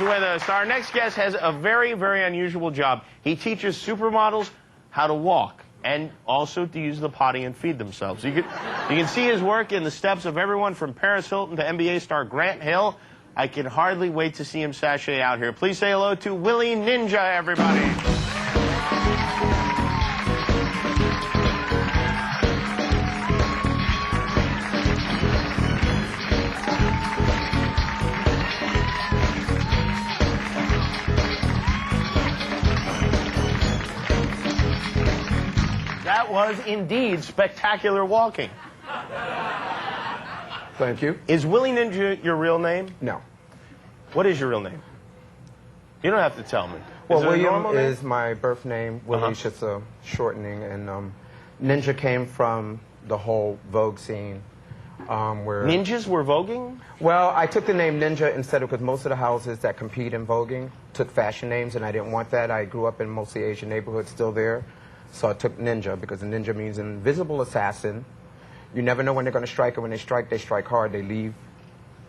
with us. Our next guest has a very, very unusual job. He teaches supermodels how to walk and also to use the potty and feed themselves. You can see his work in the steps of everyone from Paris Hilton to NBA star Grant Hill. I can hardly wait to see him sashay out here. Please say hello to Willi Ninja, everybody. That was indeed spectacular walking. Thank you. Is Willi Ninja your real name? No. What is your real name? You don't have to tell me. Well, William is my birth name. Willie's just a shortening, and Ninja came from the whole Vogue scene. Where Ninjas were voguing? Well, I took the name Ninja instead of, because most of the houses that compete in voguing took fashion names, and I didn't want that. I grew up in mostly Asian neighborhoods, still there. So I took Ninja because the ninja means an invisible assassin. You never know when they're going to strike, and when they strike hard. They leave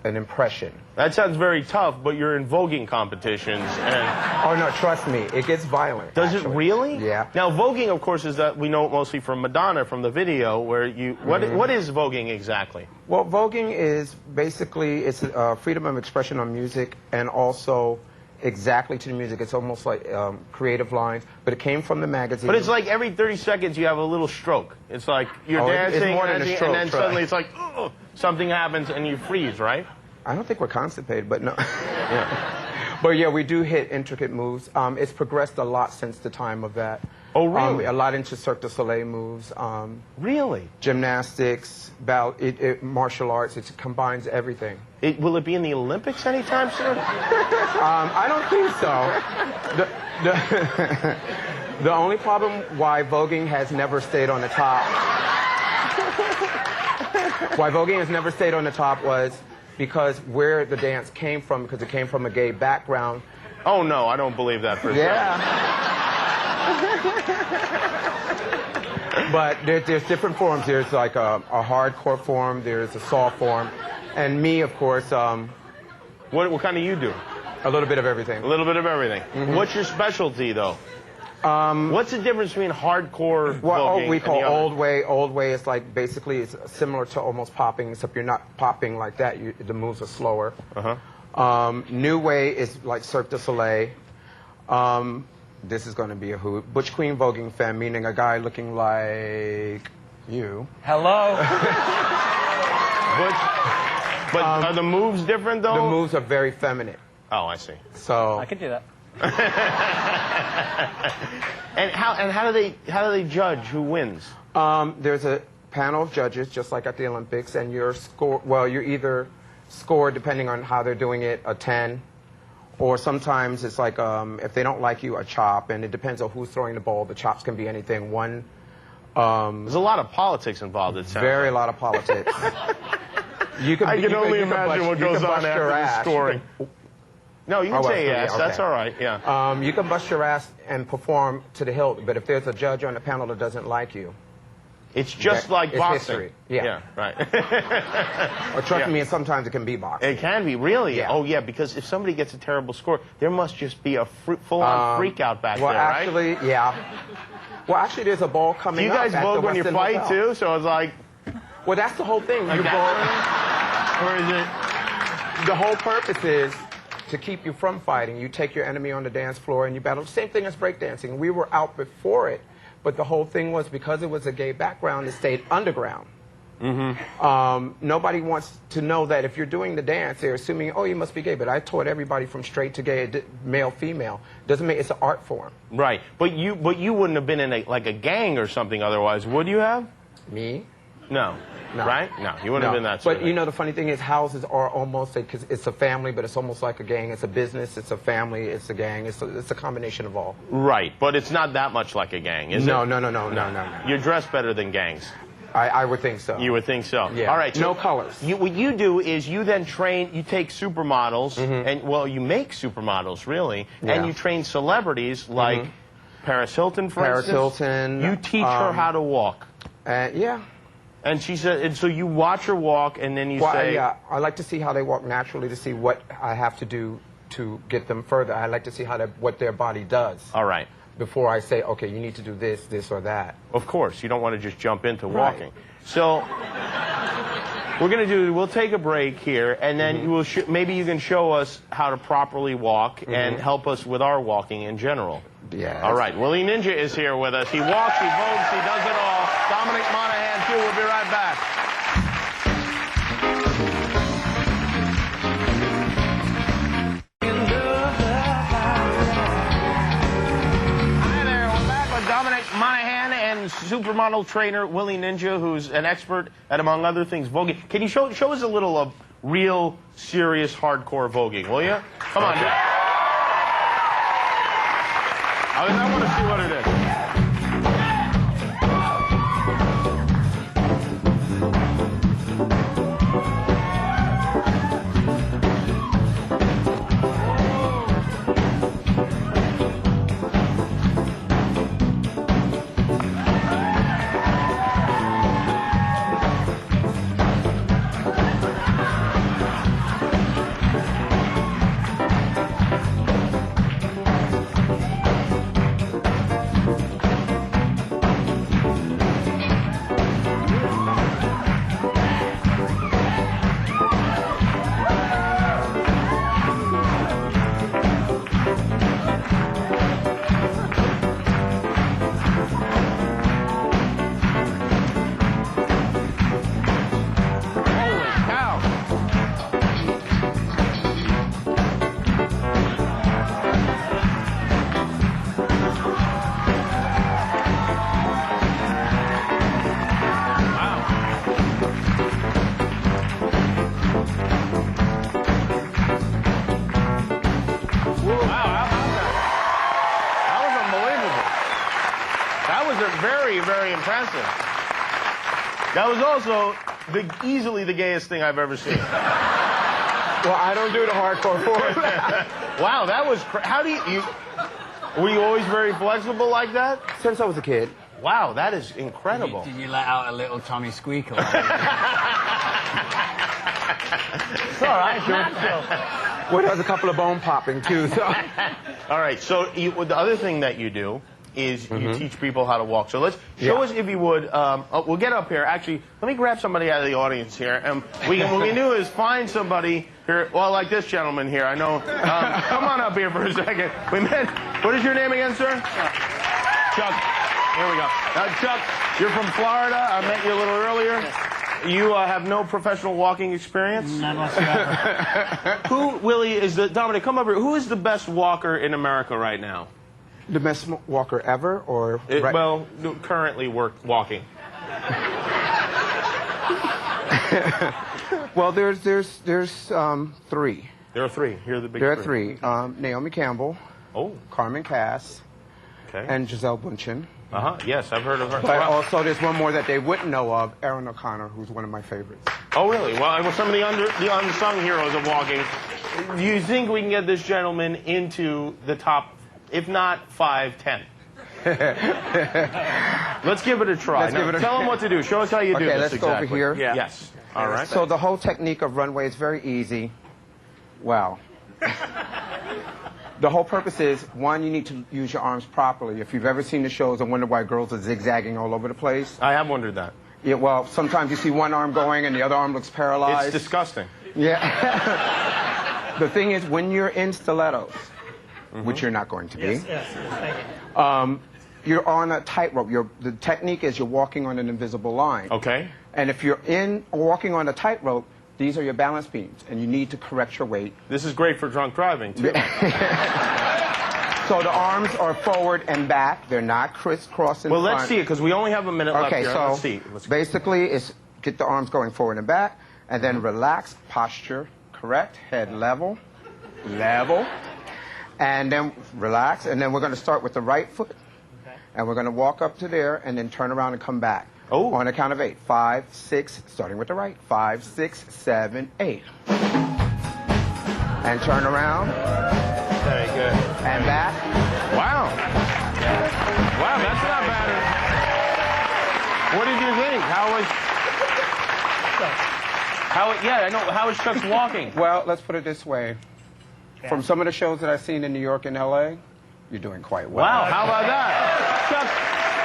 an impression. That sounds very tough, but you're in voguing competitions. And oh, no, trust me. It gets violent. Does it really? Yeah. Now, voguing, of course, is that we know it mostly from Madonna, from the video, where you... What is voguing exactly? Well, voguing is basically, it's freedom of expression on music, and also exactly to the music. It's almost like creative lines, but it came from the magazine. But it's like every 30 seconds you have a little stroke. It's like you're dancing, it's more than a stroke, and then suddenly it's like, something happens and you freeze, right? I don't think we're constipated, but no. Yeah. But yeah, we do hit intricate moves. It's progressed a lot since the time of that. Oh, really? A lot into Cirque du Soleil moves. Really? Gymnastics, martial arts. It combines everything. Will it be in the Olympics anytime soon? I don't think so. The only problem why voguing has never stayed on the top... why voguing has never stayed on the top was because where the dance came from, because it came from a gay background. Oh, no, I don't believe that for a second. But there's different forms. There's like a hardcore form, there's a soft form, and me, of course. What kind of you do? A little bit of everything. A little bit of everything. Mm-hmm. What's your specialty, though? What's the difference between hardcore voguing we call and the other? old way. Old way is like basically it's similar to almost popping, except you're not popping like that. The moves are slower. New way is like Cirque du Soleil. This is going to be a hoot. Butch Queen voguing femme, meaning a guy looking like you. Hello. But are the moves different, though? The moves are very feminine. Oh, I see. So I could do that. And how do they judge who wins? There's a panel of judges, just like at the Olympics, and you're either scored depending on how they're doing it, a 10, or sometimes it's like if they don't like you, a chop, and it depends on who's throwing the ball. The chops can be anything. There's a lot of politics involved. It sounds very a lot of politics. I can only imagine what goes on after the scoring. No, you can say yes. Okay. That's all right, yeah. You can bust your ass and perform to the hilt, but if there's a judge on the panel that doesn't like you... It's just like boxing. History. Yeah, right. Or trust me, and sometimes it can be boxing. It can be, really? Yeah. Oh, yeah, because if somebody gets a terrible score, there must just be a full-on freak-out back there, right? Actually, yeah. Well, actually, there's a ball coming up. Do you guys vogue when you fight, too? So it's like... Well, that's the whole thing. Like or is it... The whole purpose is to keep you from fighting. You take your enemy on the dance floor and you battle. Same thing as breakdancing. We were out before it, but the whole thing was because it was a gay background, it stayed underground. Nobody wants to know that if you're doing the dance, they're assuming, oh, you must be gay. But I taught everybody from straight to gay, male, female. Doesn't mean it's an art form. Right. But you wouldn't have been in like a gang or something otherwise, would you have? Me? No. Right? No, you wouldn't have been that sort But you know, the funny thing is houses are almost, because it's a family, but it's almost like a gang. It's a business, it's a family, it's a gang. It's a combination of all. Right, but it's not that much like a gang, is it? No. You're dressed better than gangs. I would think so. You would think so. Yeah. All right. So no colors. What you do is you then train, you take supermodels, and, well, you make supermodels, really, and you train celebrities like Paris Hilton, for instance. Paris Hilton. You teach her how to walk. Yeah. And she said, and so you watch her walk, and then you say... Yeah, I like to see how they walk naturally, to see what I have to do to get them further. I like to see what their body does. All right. Before I say, okay, you need to do this, this, or that. Of course, you don't want to just jump into Right. walking. So we'll take a break here, and then maybe you can show us how to properly walk and help us with our walking in general. Yeah. All right, Willi Ninja is here with us. He walks, he vogues, he does it all. Dominic Monaghan, too. We'll be right back. Hi there, we're back with Dominic Monaghan and supermodel trainer Willi Ninja, who's an expert at, among other things, voguing. Can you show us a little of real, serious, hardcore voguing, will you? Come on, dude. I want to see what it is. Very, very impressive. That was also easily the gayest thing I've ever seen. Well, I don't do the hardcore form. Wow, that was... How do you... Were you always very flexible like that? Since I was a kid. Wow, that is incredible. Did you let out a little Tommy squeakle? It's all right, sure. Well, there's a couple of bone popping, too. So. All right, so the other thing that you do is you teach people how to walk. So let's show us, if you would. We'll get up here. Actually, let me grab somebody out of the audience here, and what we can do is find somebody here. Well, like this gentleman here. I know. Come on up here for a second. We met. What is your name again, sir? Chuck. Here we go. Chuck, you're from Florida. I met you a little earlier. You have no professional walking experience? None whatsoever. Who, Willie, is the... Dominic, come over here. Who is the best walker in America right now? The best walker ever, or... Well, currently walking. Well, there's three. There are three. Here are the big There are three. Naomi Campbell. Oh. Carmen Cass. Okay. And Giselle Bundchen. Yes, I've heard of her. But also, there's one more that they wouldn't know of, Erin O'Connor, who's one of my favorites. Oh, really? Well, some of the unsung heroes of walking. Do you think we can get this gentleman into the top, if not 5, 10? Let's give it a try. Tell him what to do. Show us how you do this. Okay, let's go over here. Yeah. Yes. All right. So the whole technique of runway is very easy. Wow. The whole purpose is, one, you need to use your arms properly. If you've ever seen the shows and wonder why girls are zigzagging all over the place. I have wondered that. Yeah, well, sometimes you see one arm going and the other arm looks paralyzed. It's disgusting. Yeah. The thing is, when you're in stilettos, which you're not going to be, you're on a tightrope. The technique is you're walking on an invisible line. Okay. And if you're walking on a tightrope, these are your balance beams, and you need to correct your weight. This is great for drunk driving, too. So the arms are forward and back. They're not crisscrossing. Well, let's see it, because we only have a minute left here. So let's see. Basically, it's get the arms going forward and back, and then relax, posture correct, head level, and then relax, and then we're going to start with the right foot, and we're going to walk up to there, and then turn around and come back. Oh. On a count of 8. 5, 6, starting with the right. 5, 6, 7, 8. And turn around. Very good. And back. Wow. Wow, that's not bad. What did you think? How was Chuck's walking? Well, let's put it this way. From some of the shows that I've seen in New York and L.A., you're doing quite well. Wow, how about that? Chuck,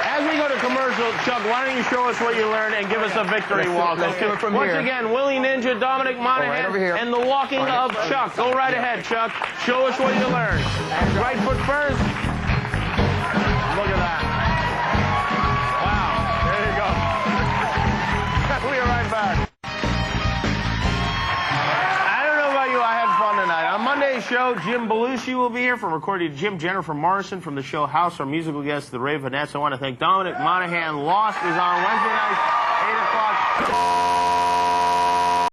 as we go to commercial, Chuck, why don't you show us what you learned and give us a victory walk? Let's do it from Once here. again, Willi Ninja, Dominic Monaghan, over here. and the walking of Chuck. Go right ahead, Chuck. Show us what you learned. Right foot first. Look at that. Wow, there you go. We are right back. I don't know about you, I had fun tonight. On Monday's show, Jim Belushi will be here from recording Jim Jennifer Morrison from the show House, our musical guest, the Ravenettes. I want to thank Dominic Monaghan. Lost is on Wednesday night, 8 o'clock.